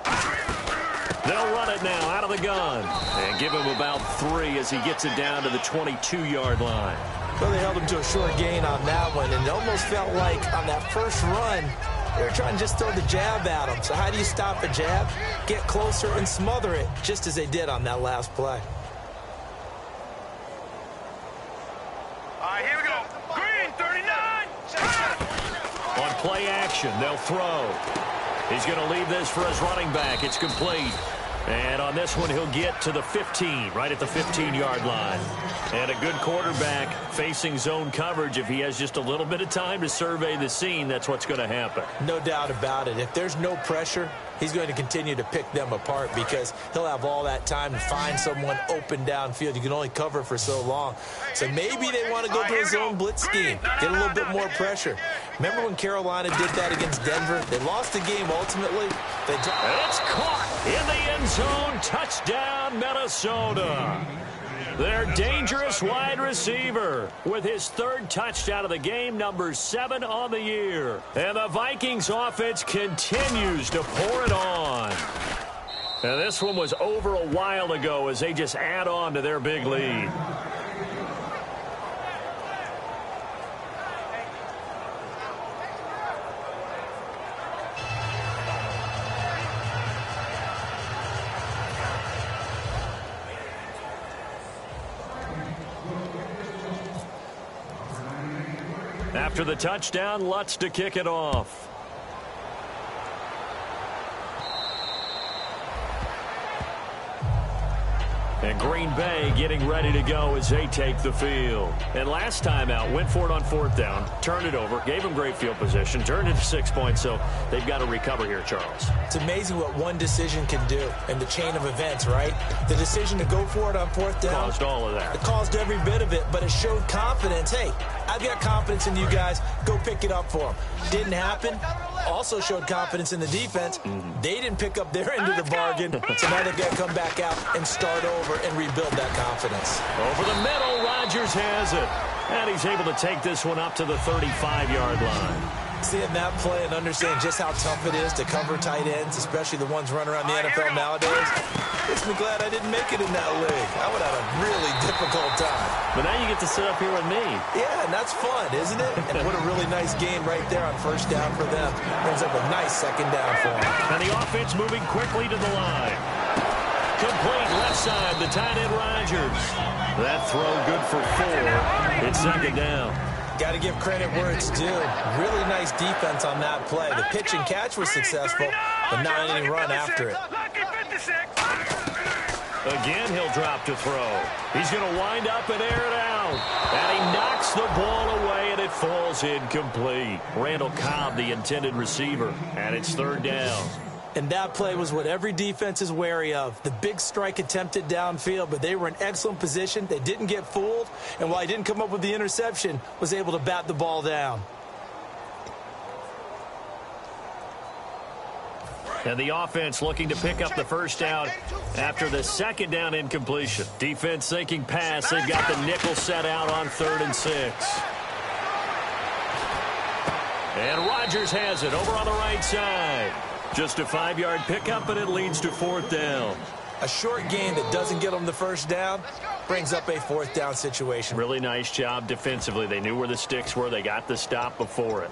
They'll run it now out of the gun. And give him about 3 as he gets it down to the 22-yard line. Well, they held him to a short gain on that one, and it almost felt like on that first run, they were trying to just throw the jab at him. So how do you stop a jab? Get closer and smother it, just as they did on that last play. Here we go. Green, 39. On play action, they'll throw. He's going to leave this for his running back. It's complete. And on this one, he'll get to the 15, right at the 15-yard line. And a good quarterback facing zone coverage. If he has just a little bit of time to survey the scene, that's what's going to happen. No doubt about it. If there's no pressure, he's going to continue to pick them apart because he'll have all that time to find someone open downfield. You can only cover for so long. So maybe they want to go to a zone blitz scheme, get a little bit more pressure. Remember when Carolina did that against Denver? They lost the game ultimately. It's caught in the end zone. Touchdown, Minnesota. Their dangerous wide receiver with his 3rd touchdown of the game, number 7 on the year. And the Vikings offense continues to pour it on. And this one was over a while ago as they just add on to their big lead. After the touchdown, Lutz to kick it off. And Green Bay getting ready to go as they take the field. And last time out, went for it on 4th down, turned it over, gave them great field position, turned it to 6 points, so they've got to recover here, Charles. It's amazing what one decision can do in the chain of events, right? The decision to go for it on 4th down. Caused all of that. It caused every bit of it, but it showed confidence. Hey, I've got confidence in you guys. Go pick it up for them. Didn't happen. Also showed confidence in the defense. They didn't pick up their end of the bargain, so now they've got to come back out and start over and rebuild that confidence. Over the middle, Rodgers has it. And he's able to take this one up to the 35-yard line. Seeing that play and understanding just how tough it is to cover tight ends, especially the ones running around the NFL nowadays, makes me glad I didn't make it in that league. I would have a really difficult time. But now you get to sit up here with me. Yeah, and that's fun, isn't it? And what a really nice game right there on 1st down for them. Brings up a nice 2nd down for them. And the offense moving quickly to the line. Complete left side, the tight end Rodgers. That throw good for 4. It's 2nd down. Got to give credit where it's due. Really nice defense on that play. The pitch and catch was successful, but not any run after it. Again, he'll drop to throw. He's going to wind up and air it out. And he knocks the ball away, and it falls incomplete. Randall Cobb, the intended receiver, and it's third down. And that play was what every defense is wary of. The big strike attempted downfield, but they were in excellent position. They didn't get fooled, and while he didn't come up with the interception, was able to bat the ball down. And the offense looking to pick up the first down after the second down incompletion. Defense thinking pass. They've got the nickel set out on 3rd and 6. And Rodgers has it over on the right side. Just a 5-yard pickup, and it leads to 4th down. A short gain that doesn't get them the first down brings up a 4th down situation. Really nice job defensively. They knew where the sticks were. They got the stop before it.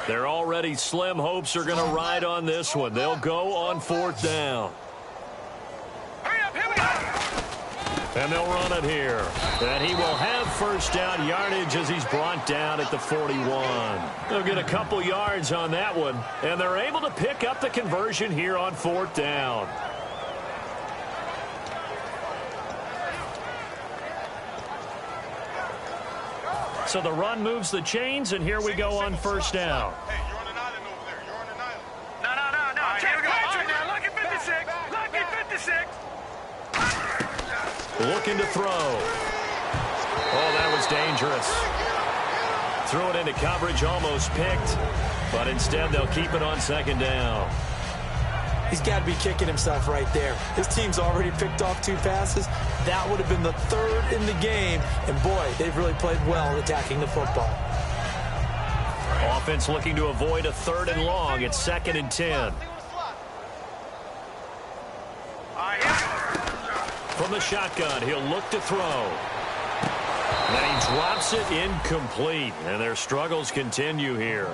Their already slim hopes are going to ride on this one. They'll go on 4th down. Hurry up, here we go. And they'll run it here. And he will have first down yardage as he's brought down at the 41. They'll get a couple yards on that one. And they're able to pick up the conversion here on 4th down. So the run moves the chains, and here we go on first down. Hey, you're on an island over there. You're on an island. No. Check Patrick now. Lucky 56. Lucky 56. Looking to throw. Oh, that was dangerous. Threw it into coverage, almost picked. But instead, they'll keep it on 2nd down. He's got to be kicking himself right there. His team's already picked off 2 passes. That would have been the 3rd in the game. And, boy, they've really played well attacking the football. Offense looking to avoid a 3rd and long. It's 2nd and 10. From the shotgun, he'll look to throw. And he drops it incomplete. And their struggles continue here.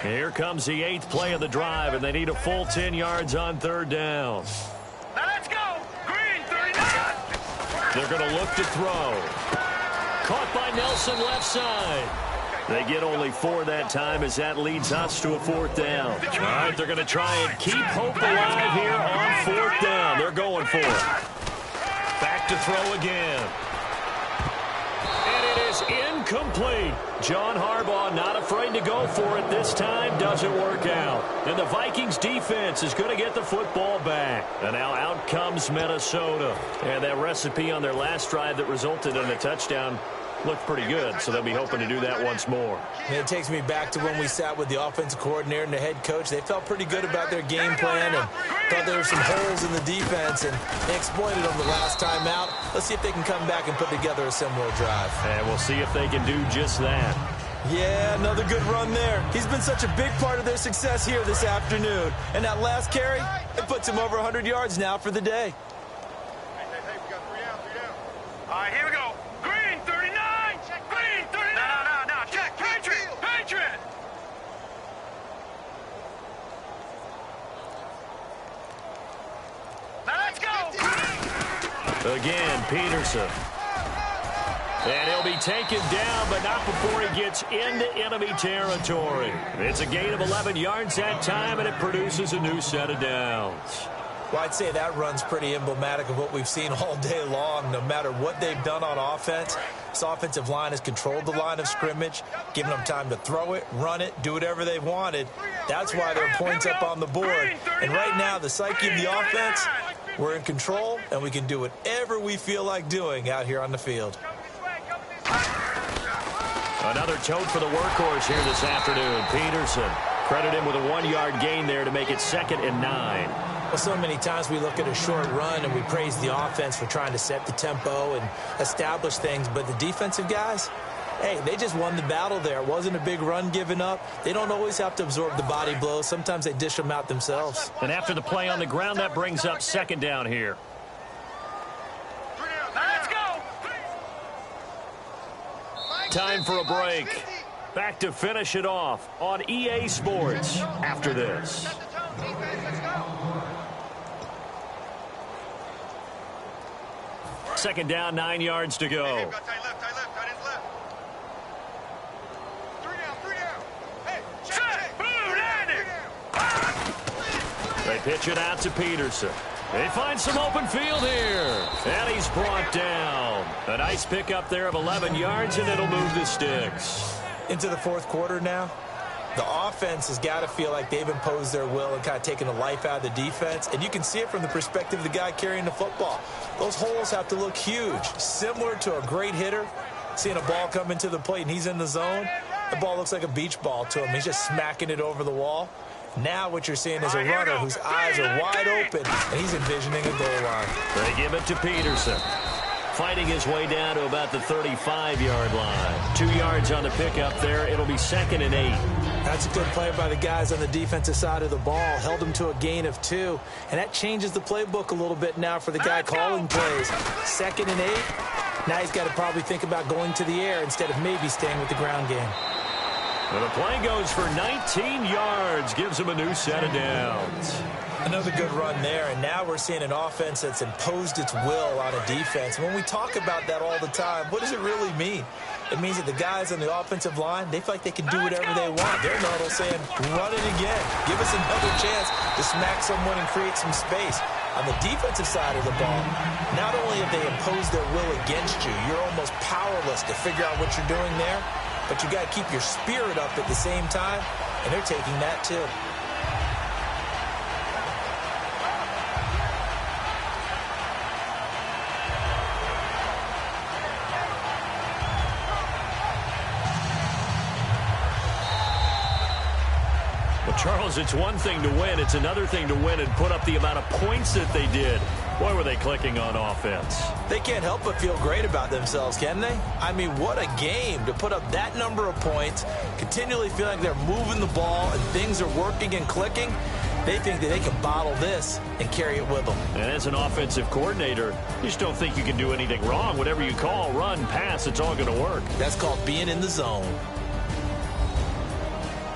Here comes the 8th play of the drive, and they need a full 10 yards on 3rd down. Now let's go. Green, 39. They're going to look to throw. Caught by Nelson left side. They get only 4 that time as that leads us to a 4th down. All right, they're going to try and keep hope alive here on 4th down. They're going for it. Back to throw again. And it is incomplete. John Harbaugh not afraid to go for it this time. Doesn't work out. And the Vikings defense is going to get the football back. And now out comes Minnesota. And that recipe on their last drive that resulted in a touchdown looked pretty good, so they'll be hoping to do that once more. And it takes me back to when we sat with the offensive coordinator and the head coach. They felt pretty good about their game plan and thought there were some holes in the defense, and they exploited them the last time out. Let's see if they can come back and put together a similar drive. And we'll see if they can do just that. Yeah, another good run there. He's been such a big part of their success here this afternoon. And that last carry, it puts him over 100 yards now for the day. Hey, we got 3 down. All right, here we go. Green, 39. Green, 39. No. Check. Patriot. Now let's go. Again, Peterson. And he'll be taken down, but not before he gets into enemy territory. It's a gain of 11 yards that time, and it produces a new set of downs. Well, I'd say that run's pretty emblematic of what we've seen all day long. No matter what they've done on offense, this offensive line has controlled the line of scrimmage, given them time to throw it, run it, do whatever they've wanted. That's why there are points up on the board. And right now, the psyche of the offense, we're in control, and we can do whatever we feel like doing out here on the field. Another tote for the workhorse here this afternoon. Peterson. Credit him with a 1-yard gain there to make it 2nd and 9. Well, so many times we look at a short run and we praise the offense for trying to set the tempo and establish things, but the defensive guys, Hey, they just won the battle there. It wasn't a big run given up. They don't always have to absorb the body blows. Sometimes they dish them out themselves. And after the play on the ground, that brings up second down here. Let's go. Time for a break. Back to finish it off on EA Sports after this. Second down, 9 yards to go. They pitch it out to Peterson. They find some open field here. And he's brought down. A nice pickup there of 11 yards, and it'll move the sticks. Into the fourth quarter now. The offense has got to feel like they've imposed their will and kind of taken the life out of the defense. And you can see it from the perspective of the guy carrying the football. Those holes have to look huge. Similar to a great hitter. Seeing a ball come into the plate and he's in the zone. The ball looks like a beach ball to him. He's just smacking it over the wall. Now what you're seeing is a runner whose eyes are wide open, and he's envisioning a goal line. They give it to Peterson. Fighting his way down to about the 35-yard line. 2 yards on the pickup there. It'll be 2nd and 8. That's a good play by the guys on the defensive side of the ball. Held him to a gain of 2. And that changes the playbook a little bit now for the guy calling plays. 2nd and 8. Now he's got to probably think about going to the air instead of maybe staying with the ground game. Well, the play goes for 19 yards. Gives him a new set of downs. Another good run there, and now we're seeing an offense that's imposed its will on a defense. When we talk about that all the time, what does it really mean? It means that the guys on the offensive line, they feel like they can do whatever they want. They're in the huddle saying, run it again. Give us another chance to smack someone and create some space. On the defensive side of the ball, not only have they imposed their will against you, you're almost powerless to figure out what you're doing there, but you got to keep your spirit up at the same time, and they're taking that too. Charles, it's one thing to win. It's another thing to win and put up the amount of points that they did. Boy, were they clicking on offense. They can't help but feel great about themselves, can they? I mean, what a game to put up that number of points, continually feel like they're moving the ball and things are working and clicking. They think that they can bottle this and carry it with them. And as an offensive coordinator, you just don't think you can do anything wrong. Whatever you call, run, pass, it's all going to work. That's called being in the zone.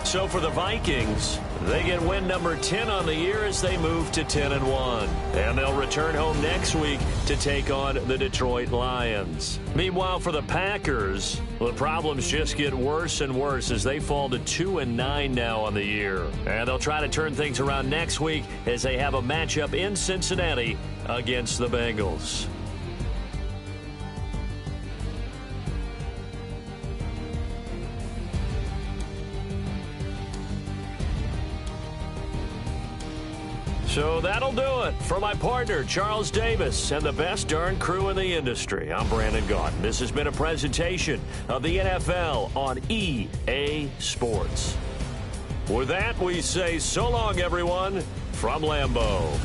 So for the Vikings, they get win number 10 on the year as they move to 10-1. And they'll return home next week to take on the Detroit Lions. Meanwhile, for the Packers, the problems just get worse and worse as they fall to 2-9 now on the year. And they'll try to turn things around next week as they have a matchup in Cincinnati against the Bengals. So that'll do it. For my partner, Charles Davis, and the best darn crew in the industry, I'm Brandon Gaudin. This has been a presentation of the NFL on EA Sports. With that, we say so long, everyone, from Lambeau.